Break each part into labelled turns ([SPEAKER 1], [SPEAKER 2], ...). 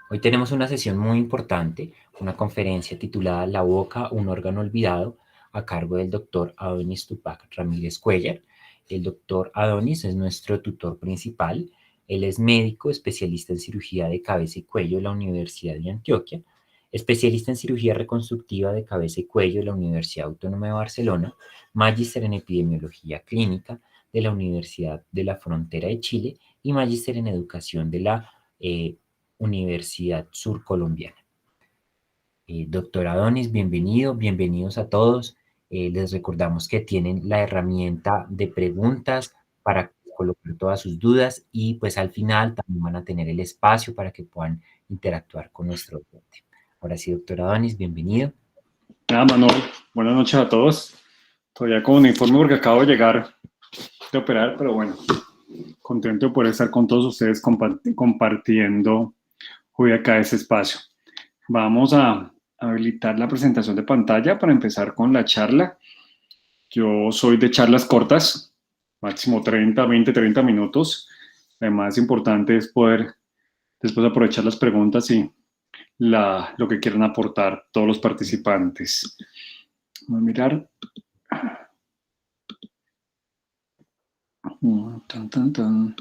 [SPEAKER 1] Hoy tenemos una sesión muy importante, una conferencia titulada La boca, un órgano olvidado, a cargo del doctor Adonis Tupac Ramírez Cuellar. El doctor Adonis es nuestro tutor principal. Él es médico, especialista en cirugía de cabeza y cuello de la Universidad de Antioquia, especialista en cirugía reconstructiva de cabeza y cuello de la Universidad Autónoma de Barcelona, magíster en epidemiología clínica de la Universidad de la Frontera de Chile y magíster en educación de la Universidad Surcolombiana. Doctor Adonis, bienvenido, bienvenidos a todos. Les recordamos que tienen la herramienta de preguntas para colocar todas sus dudas y pues al final también van a tener el espacio para que puedan interactuar con nuestro docente. Ahora sí, doctor Adonis, bienvenido.
[SPEAKER 2] Nada, Manuel, buenas noches a todos. Todavía con un informe porque acabo de llegar de operar, pero bueno, contento de poder estar con todos ustedes compartiendo hoy acá este espacio. Vamos a habilitar la presentación de pantalla para empezar con la charla. Yo soy de charlas cortas, máximo 30 minutos. Lo más importante es poder después aprovechar las preguntas y lo que quieran aportar todos los participantes. Vamos a mirar. Tan, tan, tan.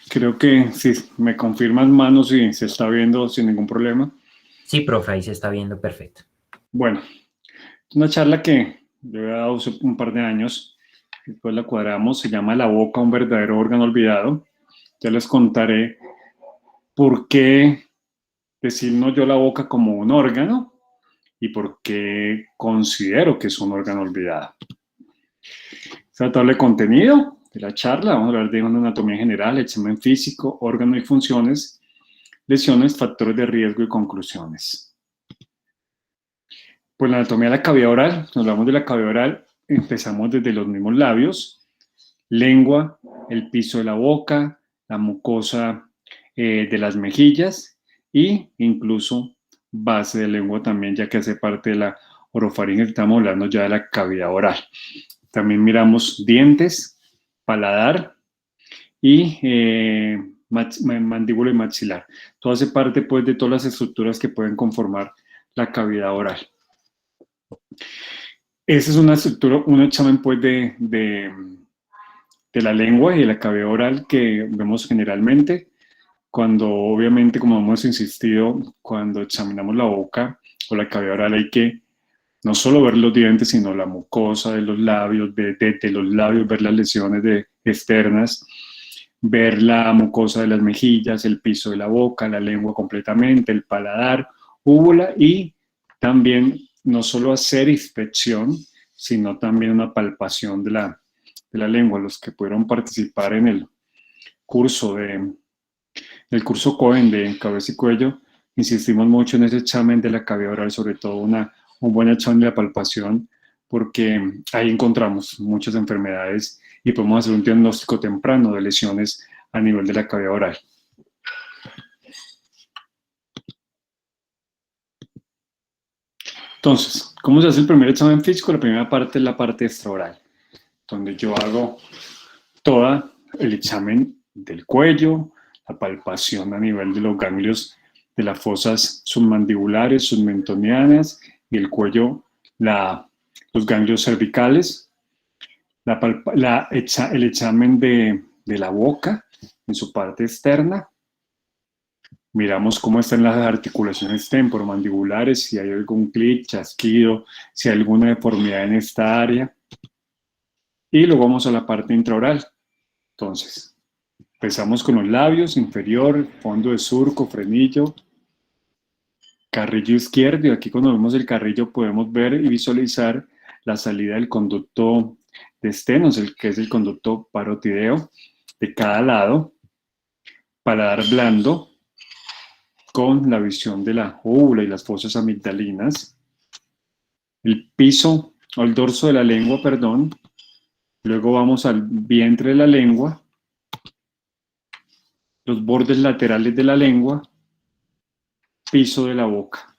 [SPEAKER 2] Creo que si me confirman manos y se está viendo sin ningún problema.
[SPEAKER 1] Sí, profe, ahí se está viendo perfecto.
[SPEAKER 2] Bueno, es una charla que yo he dado hace un par de años, después la cuadramos, se llama La boca, un verdadero órgano olvidado. Ya les contaré por qué decirnos yo la boca como un órgano y por qué considero que es un órgano olvidado. Se trata de contenido de la charla, vamos a hablar de una anatomía general, examen físico, órgano y funciones, lesiones, factores de riesgo y conclusiones. Pues la anatomía de la cavidad oral, nos hablamos de la cavidad oral, empezamos desde los mismos labios, lengua, el piso de la boca, la mucosa de las mejillas e incluso base de lengua también, ya que hace parte de la orofaringe, estamos hablando ya de la cavidad oral. También miramos dientes, paladar y mandíbula y maxilar. Todo hace parte pues de todas las estructuras que pueden conformar la cavidad oral. Esa es una estructura, un examen pues de la lengua y de la cavidad oral que vemos generalmente cuando obviamente, como hemos insistido, cuando examinamos la boca o la cavidad oral hay que no solo ver los dientes, sino la mucosa de los labios, de los labios, ver las lesiones externas, ver la mucosa de las mejillas, el piso de la boca, la lengua completamente, el paladar, úvula y también no solo hacer inspección, sino también una palpación de la lengua. Los que pudieron participar en el curso Cohen de cabeza y cuello, insistimos mucho en ese examen de la cavidad oral, sobre todo un buen examen de la palpación, porque ahí encontramos muchas enfermedades y podemos hacer un diagnóstico temprano de lesiones a nivel de la cavidad oral. Entonces, ¿cómo se hace el primer examen físico? La primera parte es la parte extraoral, donde yo hago todo el examen del cuello, la palpación a nivel de los ganglios de las fosas submandibulares, submentonianas y el cuello, los ganglios cervicales, el examen de la boca en su parte externa. Miramos cómo están las articulaciones temporomandibulares, si hay algún clic, chasquido, si hay alguna deformidad en esta área. Y luego vamos a la parte intraoral. Entonces, empezamos con los labios, inferior, fondo de surco, frenillo, carrillo izquierdo. Y aquí cuando vemos el carrillo podemos ver y visualizar la salida del conducto de Stenos, que es el conducto parotideo de cada lado, paladar blando, con la visión de la úvula y las fosas amigdalinas, el piso o el dorso de la lengua, perdón. Luego vamos al vientre de la lengua, los bordes laterales de la lengua, piso de la boca.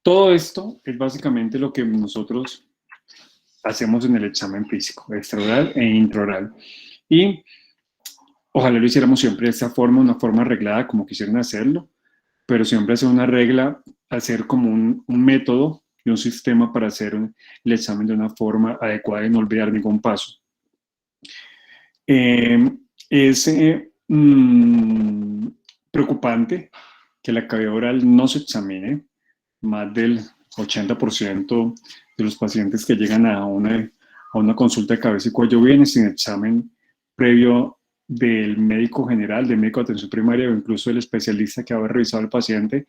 [SPEAKER 2] Todo esto es básicamente lo que nosotros hacemos en el examen físico, extraoral e intraoral. Y Ojalá lo hiciéramos siempre de esta forma, una forma arreglada como quisieran hacerlo, pero siempre hacer una regla, hacer como un método y un sistema para hacer el examen de una forma adecuada y no olvidar ningún paso. Es preocupante que la cavidad oral no se examine. Más del 80% de los pacientes que llegan a una consulta de cabeza y cuello vienen sin examen previo del médico general, del médico de atención primaria o incluso del especialista que había revisado al paciente,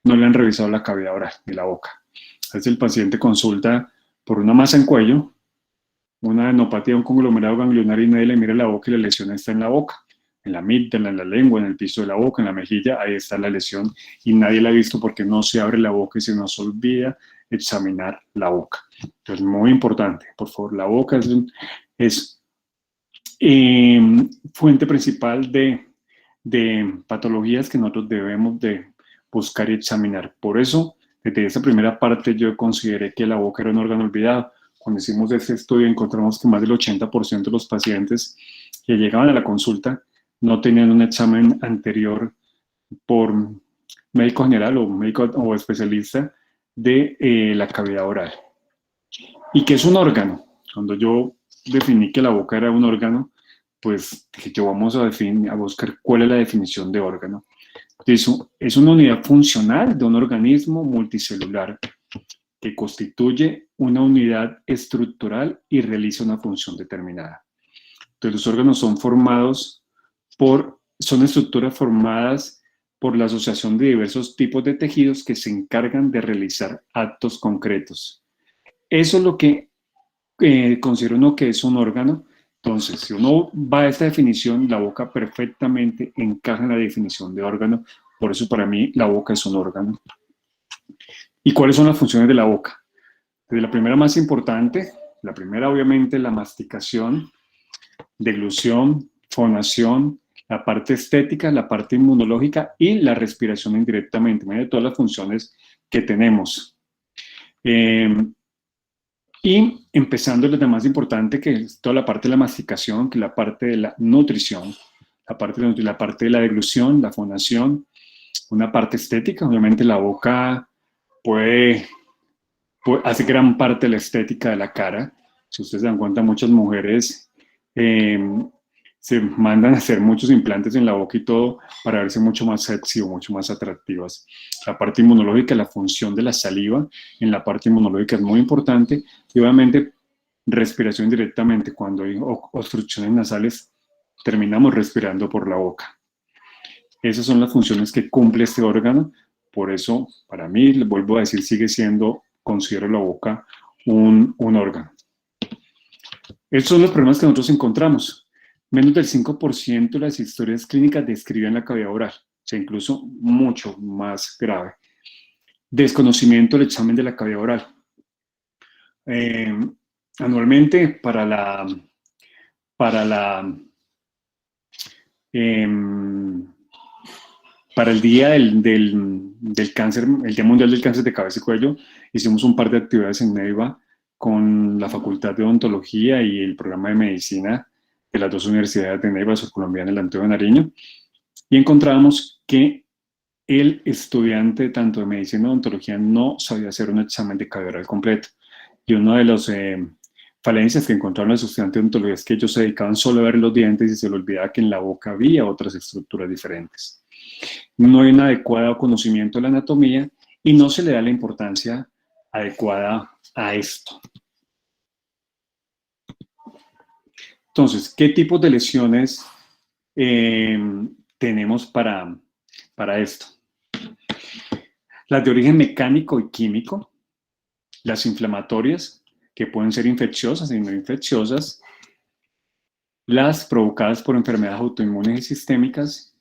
[SPEAKER 2] no le han revisado la cavidad oral ni la boca. Entonces el paciente consulta por una masa en cuello, una adenopatía, un conglomerado ganglionario y nadie le mira la boca y la lesión está en la boca, en la amígdala, en la lengua, en el piso de la boca, en la mejilla, ahí está la lesión y nadie la ha visto porque no se abre la boca y se nos olvida examinar la boca. Entonces, muy importante, por favor, la boca es fuente principal de patologías que nosotros debemos de buscar y examinar. Por eso, desde esa primera parte yo consideré que la boca era un órgano olvidado. Cuando hicimos este estudio encontramos que más del 80% de los pacientes que llegaban a la consulta no tenían un examen anterior por médico general o médico o especialista de la cavidad oral. ¿Y qué es un órgano? Cuando yo definí que la boca era un órgano, pues dije, yo vamos a buscar cuál es la definición de órgano. Es una unidad funcional de un organismo multicelular que constituye una unidad estructural y realiza una función determinada. Entonces, los órganos son estructuras formadas por la asociación de diversos tipos de tejidos que se encargan de realizar actos concretos. Eso es lo que considero uno que es un órgano. Entonces, si uno va a esta definición, la boca perfectamente encaja en la definición de órgano. Por eso para mí la boca es un órgano. ¿Y cuáles son las funciones de la boca? Desde la primera más importante, la primera obviamente la masticación, deglución, fonación, la parte estética, la parte inmunológica y la respiración indirectamente. Miren todas las funciones que tenemos. Y empezando desde la más importante, que es toda la parte de la masticación, que es la parte de la nutrición, la parte de la deglución, la fonación, una parte estética, obviamente la boca hace gran parte de la estética de la cara. Si ustedes se dan cuenta, muchas mujeres se mandan a hacer muchos implantes en la boca y todo para verse mucho más sexy o mucho más atractivas. La parte inmunológica, la función de la saliva en la parte inmunológica es muy importante y obviamente respiración directamente. Cuando hay obstrucciones nasales, terminamos respirando por la boca. Esas son las funciones que cumple este órgano. Por eso, para mí, les vuelvo a decir, considero la boca un órgano. Estos son los problemas que nosotros encontramos. Menos del 5% de las historias clínicas describen la cavidad oral, o sea, incluso mucho más grave. Desconocimiento del examen de la cavidad oral. Anualmente, para el día del cáncer, el Día Mundial del Cáncer de Cabeza y Cuello, hicimos un par de actividades en Neiva con la Facultad de Odontología y el programa de medicina de las dos universidades de Neiva, Surcolombiana y la Antonio Nariño, y encontramos que el estudiante tanto de medicina y odontología no sabía hacer un examen de cavidad oral completo. Y una de las falencias que encontraron los estudiantes de odontología es que ellos se dedicaban solo a ver los dientes y se les olvidaba que en la boca había otras estructuras diferentes. No hay un adecuado conocimiento de la anatomía y no se le da la importancia adecuada a esto. Entonces, ¿qué tipos de lesiones tenemos para esto? Las de origen mecánico y químico, las inflamatorias, que pueden ser infecciosas y no infecciosas, las provocadas por enfermedades autoinmunes y sistémicas,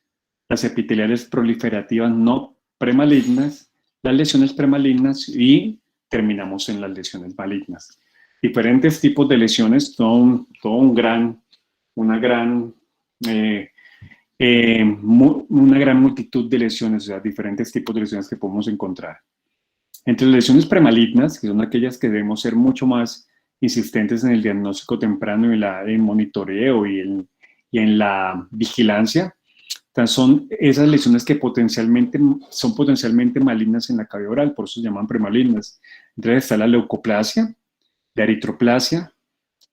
[SPEAKER 2] las epiteliales proliferativas no premalignas, las lesiones premalignas y terminamos en las lesiones malignas. Diferentes tipos de lesiones, una gran multitud de lesiones, o sea, diferentes tipos de lesiones que podemos encontrar. Entre las lesiones premalignas, que son aquellas que debemos ser mucho más insistentes en el diagnóstico temprano y el monitoreo y y en la vigilancia, son esas lesiones que son potencialmente malignas en la cavidad oral, por eso se llaman premalignas. Entonces está la leucoplasia, la eritroplasia,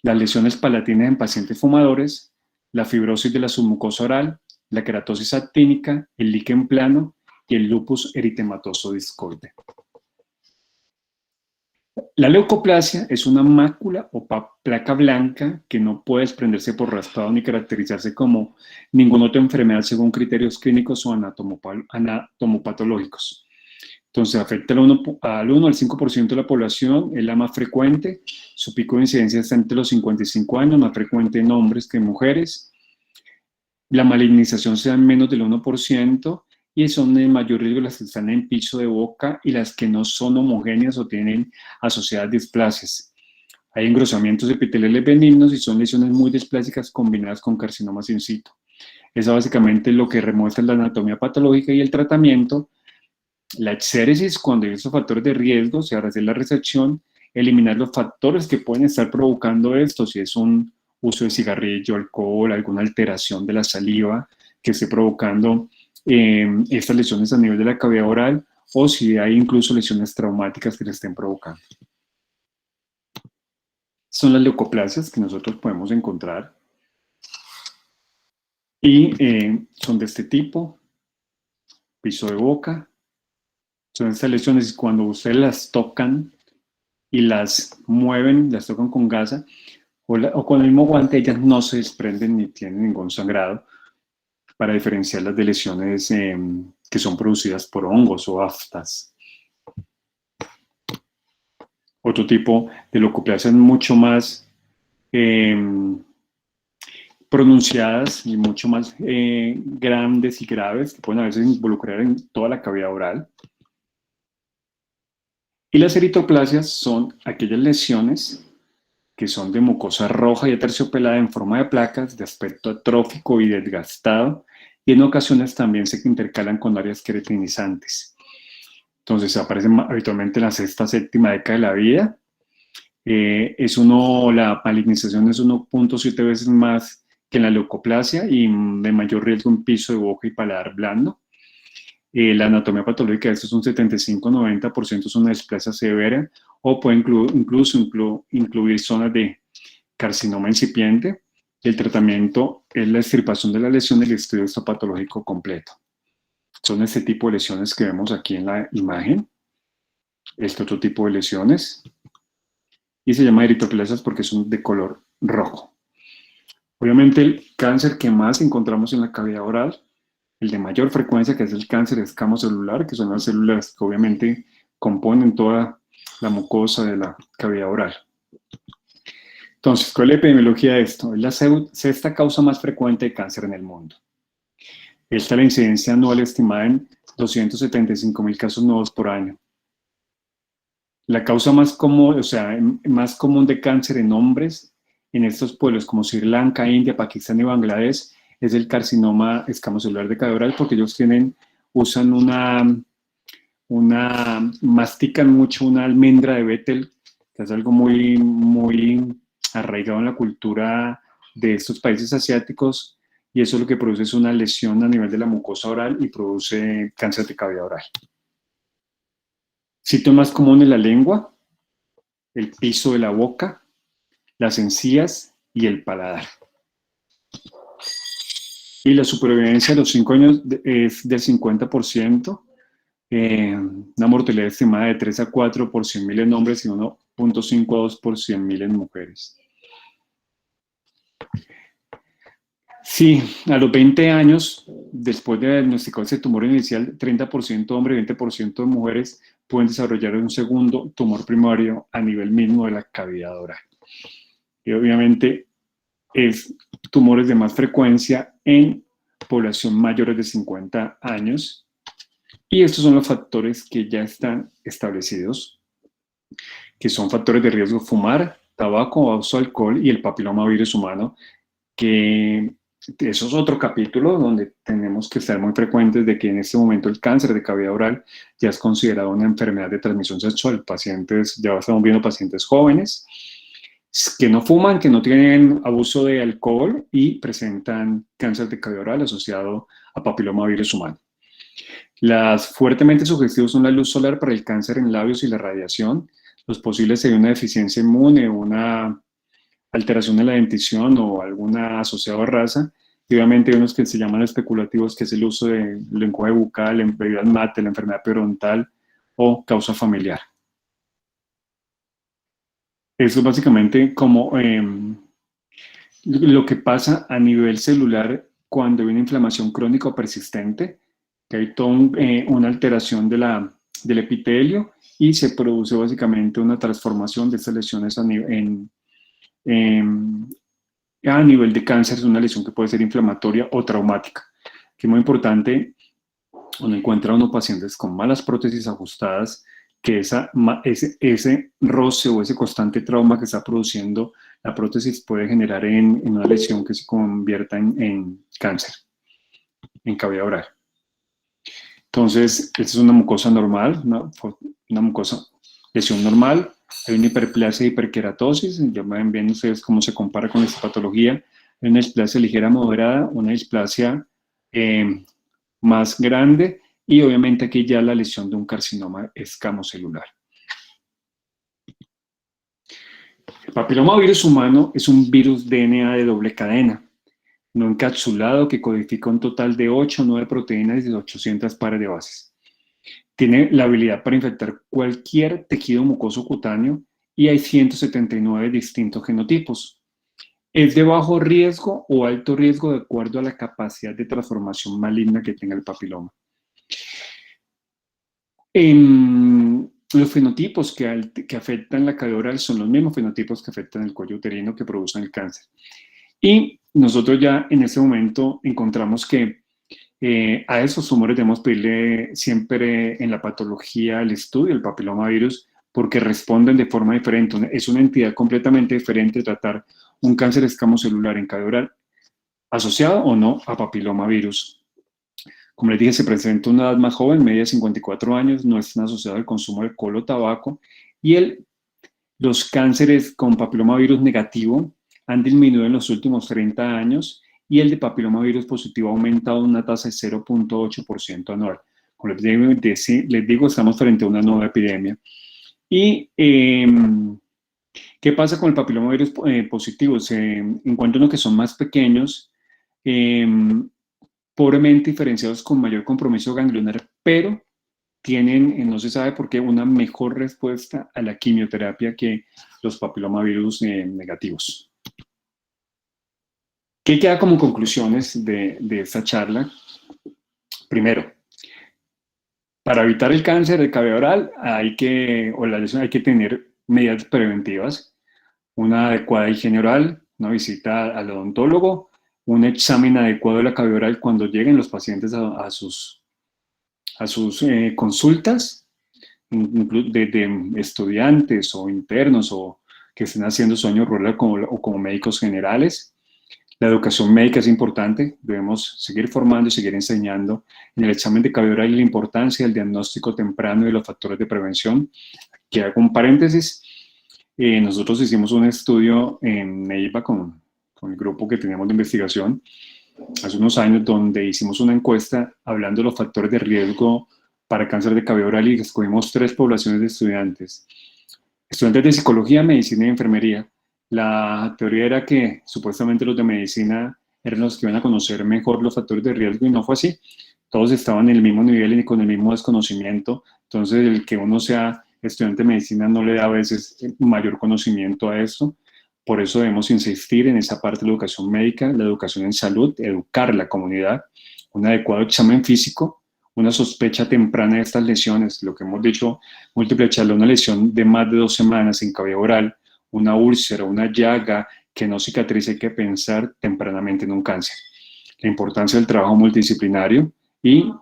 [SPEAKER 2] las lesiones palatinas en pacientes fumadores, la fibrosis de la submucosa oral, la queratosis actínica, el líquen plano y el lupus eritematoso discoide. La leucoplasia es una mácula o placa blanca que no puede desprenderse por raspado ni caracterizarse como ninguna otra enfermedad según criterios clínicos o anatomopatológicos. Entonces afecta al 1 al 5% de la población, es la más frecuente, su pico de incidencia está entre los 55 años, más frecuente en hombres que en mujeres. La malignización se da en menos del 1%, y son en mayor riesgo las que están en piso de boca y las que no son homogéneas o tienen asociadas displasias. Hay engrosamientos epiteliales benignos y son lesiones muy displásicas combinadas con carcinomas in situ. Eso básicamente es lo que remuestra la anatomía patológica y el tratamiento. La exéresis, cuando hay esos factores de riesgo, se hará hacer la resección, eliminar los factores que pueden estar provocando esto, si es un uso de cigarrillo, alcohol, alguna alteración de la saliva que esté provocando estas lesiones a nivel de la cavidad oral, o si hay incluso lesiones traumáticas que le estén provocando. Son las leucoplasias que nosotros podemos encontrar y son de este tipo, piso de boca. Son estas lesiones cuando ustedes las tocan y las mueven, las tocan con gasa o con el mismo guante, ellas no se desprenden ni tienen ningún sangrado, para diferenciarlas de lesiones que son producidas por hongos o aftas. Otro tipo de leucoplasias mucho más pronunciadas y mucho más grandes y graves, que pueden a veces involucrar en toda la cavidad oral. Y las eritroplasias son aquellas lesiones que son de mucosa roja y aterciopelada en forma de placas, de aspecto atrófico y desgastado, y en ocasiones también se intercalan con áreas queratinizantes. Entonces aparecen habitualmente en la sexta, séptima década de la vida. La malignización es 1.7 veces más que en la leucoplasia y de mayor riesgo en piso de boca y paladar blando. La anatomía patológica de esto es un 75-90%, es una displasia severa, o puede incluso incluir zonas de carcinoma incipiente. El tratamiento es la extirpación de la lesión y el estudio histopatológico completo. Son este tipo de lesiones que vemos aquí en la imagen. Este otro tipo de lesiones. Y se llama eritroplasias porque son de color rojo. Obviamente el cáncer que más encontramos en la cavidad oral, el de mayor frecuencia, que es el cáncer escamocelular, que son las células que obviamente componen toda la mucosa de la cavidad oral. Entonces, ¿cuál es la epidemiología de esto? Es la sexta causa más frecuente de cáncer en el mundo. Esta es la incidencia anual estimada en 275,000 casos nuevos por año. La causa más común, más común de cáncer en hombres en estos pueblos como Sri Lanka, India, Pakistán y Bangladesh es el carcinoma escamocelular de cavidad oral, porque ellos mastican mucho una almendra de Bethel, que es algo muy, muy arraigado en la cultura de estos países asiáticos, y eso lo que produce es una lesión a nivel de la mucosa oral y produce cáncer de cavidad oral. Sitios más comunes: la lengua, el piso de la boca, las encías y el paladar. Y la supervivencia a los 5 años es del 50%, una mortalidad estimada de 3 a 4 por 100,000 en hombres y 1.5 a 2 por 100,000 en mujeres. Sí, a los 20 años, después de diagnosticar ese tumor inicial, 30% de hombres y 20% de mujeres pueden desarrollar un segundo tumor primario a nivel mismo de la cavidad oral. Y obviamente es tumores de más frecuencia en población mayores de 50 años. Y estos son los factores que ya están establecidos, que son factores de riesgo: fumar, tabaco, uso de alcohol y el papilomavirus humano, que eso es otro capítulo donde tenemos que estar muy frecuentes de que en este momento el cáncer de cavidad oral ya es considerado una enfermedad de transmisión sexual. Ya estamos viendo pacientes jóvenes. que no fuman, que no tienen abuso de alcohol y presentan cáncer de cabello oral asociado a papilomavirus humano. Las fuertemente sugestivos son la luz solar para el cáncer en labios y la radiación. Los posibles serían una deficiencia inmune, una alteración de la dentición o alguna asociada a raza. Y obviamente hay unos que se llaman especulativos, que es el uso de lenguaje bucal, en bebidas mate, la enfermedad periodontal o causa familiar. Eso es básicamente como lo que pasa a nivel celular cuando hay una inflamación crónica o persistente, que hay toda una alteración del epitelio y se produce básicamente una transformación de estas lesiones a nivel de cáncer. Es una lesión que puede ser inflamatoria o traumática. Que es muy importante, uno encuentra a unos pacientes con malas prótesis ajustadas, que ese roce o ese constante trauma que está produciendo la prótesis puede generar en una lesión que se convierta en cáncer, en cavidad oral. Entonces, esta es una mucosa normal, una mucosa, lesión normal. Hay una hiperplasia y hiperkeratosis. Ya ven bien ustedes cómo se compara con esta patología. Hay una displasia ligera moderada, una displasia más grande y obviamente aquí ya la lesión de un carcinoma escamocelular. El papilomavirus humano es un virus DNA de doble cadena, no encapsulado, que codifica un total de 8 o 9 proteínas y 800 pares de bases. Tiene la habilidad para infectar cualquier tejido mucoso cutáneo y hay 179 distintos genotipos. Es de bajo riesgo o alto riesgo de acuerdo a la capacidad de transformación maligna que tenga el papiloma. Los fenotipos que afectan la cavidad oral son los mismos fenotipos que afectan el cuello uterino, que producen el cáncer. Y nosotros ya en ese momento encontramos que a esos tumores debemos pedirle siempre en la patología el estudio del papilomavirus, porque responden de forma diferente. Es una entidad completamente diferente tratar un cáncer escamocelular en cavidad oral asociado o no a papilomavirus. Como les dije, se presenta una edad más joven, media de 54 años, no están asociados al consumo de alcohol o tabaco, y los cánceres con papilomavirus negativo han disminuido en los últimos 30 años y el de papilomavirus positivo ha aumentado una tasa de 0.8% anual. Como les digo, estamos frente a una nueva epidemia. ¿Y qué pasa con el papilomavirus positivo? Se encuentran los que son más pequeños, pobremente diferenciados con mayor compromiso ganglionar, pero tienen, no se sabe por qué, una mejor respuesta a la quimioterapia que los papilomavirus negativos. ¿Qué queda como conclusiones de esta charla? Primero, para evitar el cáncer de cavidad oral hay que tener medidas preventivas, una adecuada higiene oral, una visita al odontólogo, un examen adecuado de la cavidad oral cuando lleguen los pacientes a sus consultas, de estudiantes o internos o que estén haciendo sueño rural o como médicos generales. La educación médica es importante, debemos seguir formando y seguir enseñando en el examen de cavidad oral y la importancia del diagnóstico temprano y de los factores de prevención. Aquí hago un paréntesis. Nosotros hicimos un estudio en Neiva con el grupo que teníamos de investigación hace unos años, donde hicimos una encuesta hablando de los factores de riesgo para cáncer de cavidad oral y escogimos 3 poblaciones de estudiantes. Estudiantes de psicología, medicina y enfermería. La teoría era que supuestamente los de medicina eran los que iban a conocer mejor los factores de riesgo y no fue así. Todos estaban en el mismo nivel y con el mismo desconocimiento. Entonces, el que uno sea estudiante de medicina no le da a veces mayor conocimiento a esto. Por eso debemos insistir en esa parte de la educación médica, la educación en salud, educar a la comunidad, un adecuado examen físico, una sospecha temprana de estas lesiones, lo que hemos dicho, múltiple charla, una lesión de más de 2 semanas en cavidad oral, una úlcera, una llaga que no cicatriza, hay que pensar tempranamente en un cáncer. La importancia del trabajo multidisciplinario y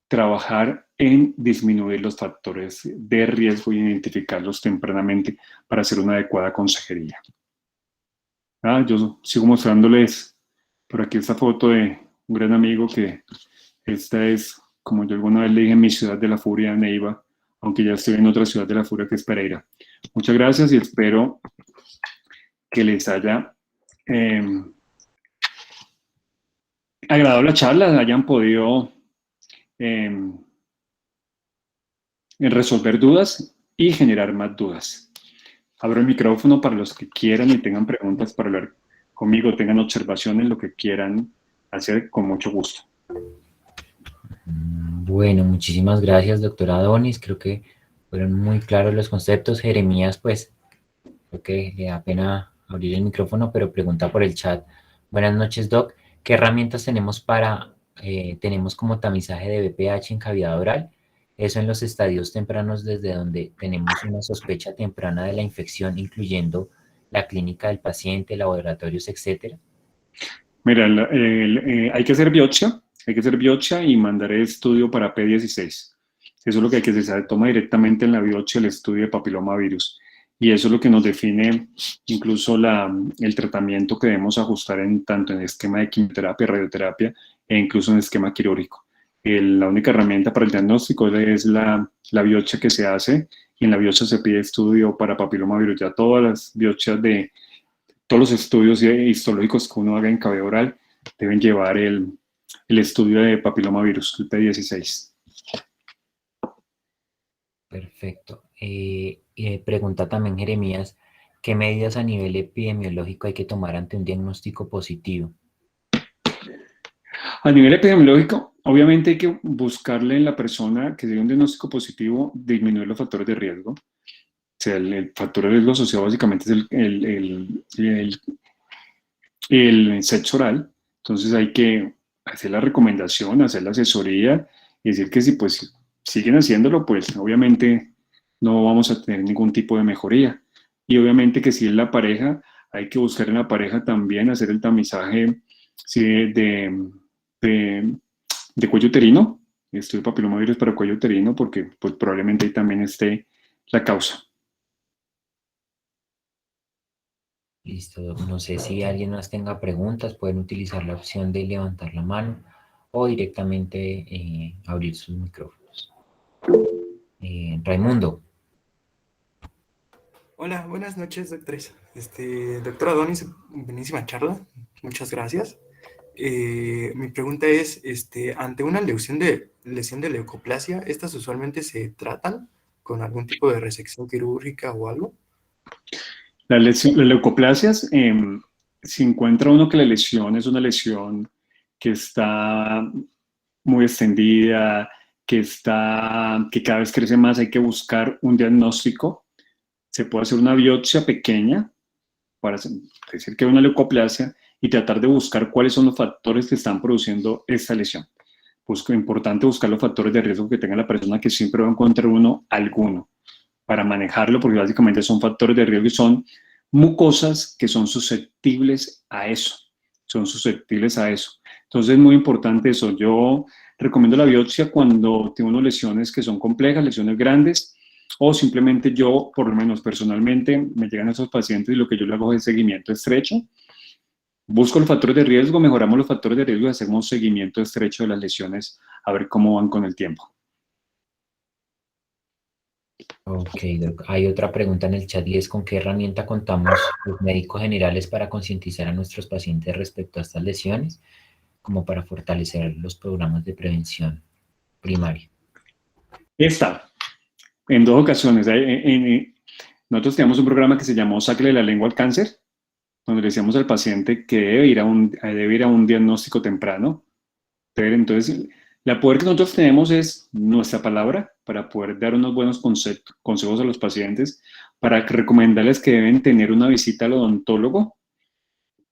[SPEAKER 2] trabajar en disminuir los factores de riesgo y identificarlos tempranamente para hacer una adecuada consejería. Yo sigo mostrándoles por aquí esta foto de un gran amigo, que esta es, como yo alguna vez le dije, mi ciudad de la furia, Neiva, aunque ya estoy en otra ciudad de la furia que es Pereira. Muchas gracias y espero que les haya agradado la charla, hayan podido resolver dudas y generar más dudas. Abro el micrófono para los que quieran y tengan preguntas para hablar conmigo, tengan observaciones, lo que quieran hacer, con mucho gusto.
[SPEAKER 1] Bueno, muchísimas gracias, doctora Adonis. Creo que fueron muy claros los conceptos. Jeremías, pues, creo que le da pena abrir el micrófono, pero pregunta por el chat. Buenas noches, Doc. ¿Qué herramientas tenemos como tamizaje de BPH en cavidad oral? Eso en los estadios tempranos desde donde tenemos una sospecha temprana de la infección, incluyendo la clínica del paciente, laboratorios, etcétera.
[SPEAKER 2] Mira, hay que hacer biopsia y mandar el estudio para P16. Eso es lo que hay que hacer, se toma directamente en la biopsia el estudio de papilomavirus. Y eso es lo que nos define incluso el tratamiento que debemos ajustar tanto en esquema de quimioterapia, radioterapia e incluso en esquema quirúrgico. La única herramienta para el diagnóstico es la biopsia que se hace, y en la biopsia se pide estudio para papilomavirus. Ya todas las biopsias todos los estudios histológicos que uno haga en cavidad oral deben llevar el estudio de papilomavirus, el P16.
[SPEAKER 1] Perfecto. Pregunta también Jeremías, ¿qué medidas a nivel epidemiológico hay que tomar ante un diagnóstico positivo?
[SPEAKER 2] A nivel epidemiológico, obviamente hay que buscarle en la persona que tiene un diagnóstico positivo, disminuir los factores de riesgo. O sea, el factor de riesgo asociado básicamente es el sexo oral. Entonces hay que hacer la recomendación, hacer la asesoría y decir que si pues siguen haciéndolo, pues obviamente no vamos a tener ningún tipo de mejoría. Y obviamente que si es la pareja, hay que buscar en la pareja también hacer el tamizaje de cuello uterino, estudio de papilomavirus para cuello uterino, porque pues probablemente ahí también esté la causa.
[SPEAKER 1] Listo, no sé si alguien más tenga preguntas, pueden utilizar la opción de levantar la mano o directamente abrir sus micrófonos. Raimundo.
[SPEAKER 3] Hola, buenas noches, doctores. Doctor Adonis, buenísima charla, muchas gracias. Mi pregunta es, ante una lesión de leucoplasia, ¿estas usualmente se tratan con algún tipo de resección quirúrgica o algo?
[SPEAKER 2] Las leucoplasias, si encuentra uno que la lesión es una lesión que está muy extendida, que cada vez crece más, hay que buscar un diagnóstico. Se puede hacer una biopsia pequeña para decir que hay una leucoplasia y tratar de buscar cuáles son los factores que están produciendo esta lesión. Es importante buscar los factores de riesgo que tenga la persona, que siempre va a encontrar alguno para manejarlo, porque básicamente son factores de riesgo y son mucosas que son susceptibles a eso. Entonces es muy importante eso. Yo recomiendo la biopsia cuando tengo unas lesiones que son complejas, lesiones grandes, o simplemente yo, por lo menos personalmente, me llegan a esos pacientes y lo que yo le hago es seguimiento estrecho. Busco los factores de riesgo, mejoramos los factores de riesgo y hacemos seguimiento estrecho de las lesiones a ver cómo van con el tiempo.
[SPEAKER 1] Ok, Doc. Hay otra pregunta en el chat y es ¿con qué herramienta contamos los médicos generales para concientizar a nuestros pacientes respecto a estas lesiones, como para fortalecer los programas de prevención primaria?
[SPEAKER 2] Esta, en 2 ocasiones. Nosotros teníamos un programa que se llamó Sáquele la lengua al cáncer, donde le decíamos al paciente que debe ir a un diagnóstico temprano. Entonces, la poder que nosotros tenemos es nuestra palabra para poder dar unos buenos consejos a los pacientes, para recomendarles que deben tener una visita al odontólogo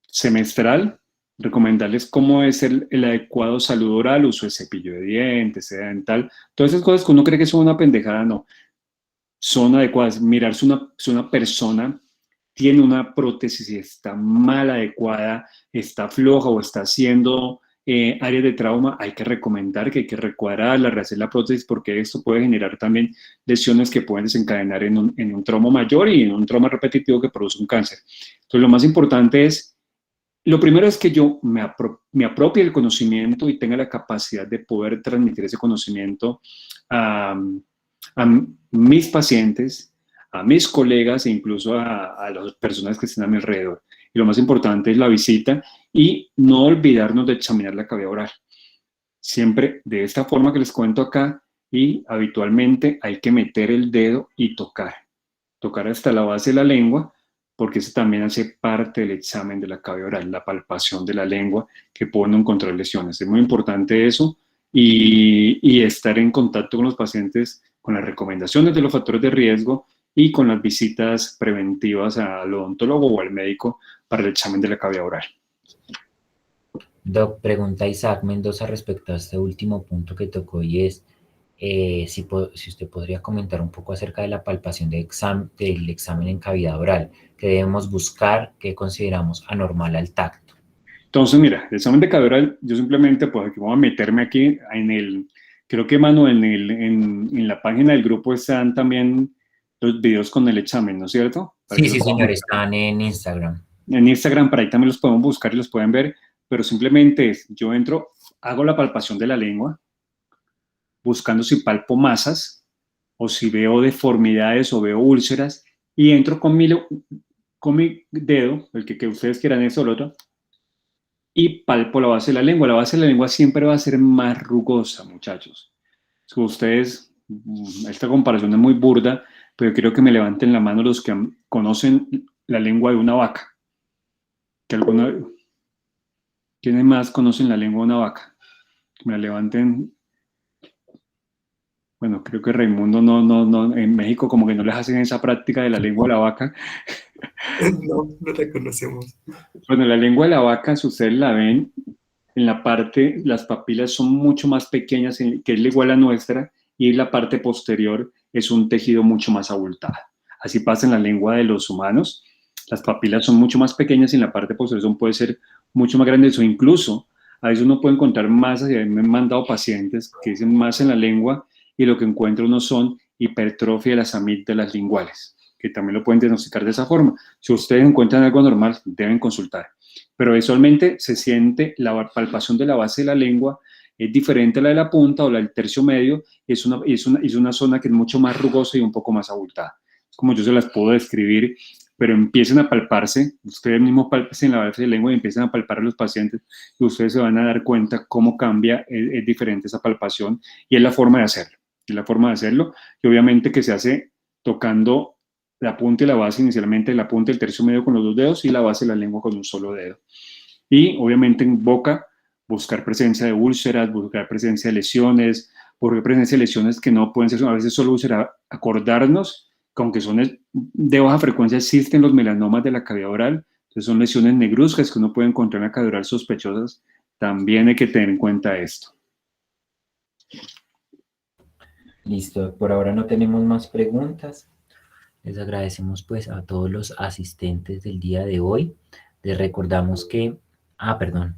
[SPEAKER 2] semestral, recomendarles cómo es el adecuado salud oral, uso de cepillo de dientes, seda dental, todas esas cosas que uno cree que son una pendejada, no, son adecuadas. Mirar si una persona tiene una prótesis y está mal adecuada, está floja o está haciendo áreas de trauma, hay que recomendar que hay que recuadrarla, rehacer la prótesis, porque esto puede generar también lesiones que pueden desencadenar en un trauma mayor y en un trauma repetitivo que produce un cáncer. Entonces, lo más importante es, lo primero es que yo me apropie el conocimiento y tenga la capacidad de poder transmitir ese conocimiento a mis pacientes, a mis colegas e incluso a las personas que estén a mi alrededor. Y lo más importante es la visita y no olvidarnos de examinar la cavidad oral. Siempre de esta forma que les cuento acá, y habitualmente hay que meter el dedo y tocar hasta la base de la lengua, porque eso también hace parte del examen de la cavidad oral, la palpación de la lengua, que puede no encontrar lesiones. Es muy importante eso y estar en contacto con los pacientes, con las recomendaciones de los factores de riesgo y con las visitas preventivas al odontólogo o al médico para el examen de la cavidad oral.
[SPEAKER 1] Doc, pregunta Isaac Mendoza respecto a este último punto que tocó y es si usted podría comentar un poco acerca de la palpación del examen en cavidad oral, que debemos buscar, que consideramos anormal al tacto.
[SPEAKER 2] Entonces, mira, el examen de cavidad oral, yo simplemente, pues aquí voy a meterme aquí en el, creo que Manu, en la página del grupo están también los videos con el examen, ¿no es cierto?
[SPEAKER 1] Sí, sí, señor, están en Instagram.
[SPEAKER 2] En Instagram, para ahí también los podemos buscar y los pueden ver, pero simplemente yo entro, hago la palpación de la lengua, buscando si palpo masas o si veo deformidades o veo úlceras, y entro con mi dedo, el que ustedes quieran, eso o el otro, y palpo la base de la lengua. La base de la lengua siempre va a ser más rugosa, muchachos. Si ustedes, esta comparación es muy burda, pero yo quiero que me levanten la mano los que conocen la lengua de una vaca. ¿Quiénes más conocen la lengua de una vaca? Que me la levanten. Bueno, creo que Raimundo no, en México como que no les hacen esa práctica de la lengua de la vaca.
[SPEAKER 3] No, no la conocemos.
[SPEAKER 2] Bueno, la lengua de la vaca, si ustedes la ven, en la parte, las papilas son mucho más pequeñas, que es igual a nuestra, y la parte posterior es un tejido mucho más abultado. Así pasa en la lengua de los humanos. Las papilas son mucho más pequeñas y en la parte posterior puede ser mucho más grandes, o incluso a veces uno puede encontrar masas, y a mí me han mandado pacientes que dicen masa en la lengua y lo que encuentra uno son hipertrofia de las amígdalas linguales, que también lo pueden diagnosticar de esa forma. Si ustedes encuentran algo normal, deben consultar. Pero visualmente se siente la palpación de la base de la lengua, es diferente a la de la punta o la del tercio medio, es una zona que es mucho más rugosa y un poco más abultada. Es como yo se las puedo describir, pero empiecen a palparse, ustedes mismos palpen en la base de la lengua y empiecen a palpar a los pacientes, y ustedes se van a dar cuenta cómo cambia, es diferente esa palpación, y es la forma de hacerlo. Es la forma de hacerlo, y obviamente que se hace tocando la punta y la base, inicialmente la punta y el tercio medio con los dos dedos y la base de la lengua con un solo dedo. Y obviamente en boca, buscar presencia de úlceras, buscar presencia de lesiones, buscar presencia de lesiones que no pueden ser a veces solo úlceras. Acordarnos que aunque son de baja frecuencia, existen los melanomas de la cavidad oral, entonces son lesiones negruzcas que uno puede encontrar en la cavidad oral sospechosas. También hay que tener en cuenta esto.
[SPEAKER 1] Listo, por ahora no tenemos más preguntas. Les agradecemos pues a todos los asistentes del día de hoy. Les recordamos que, perdón,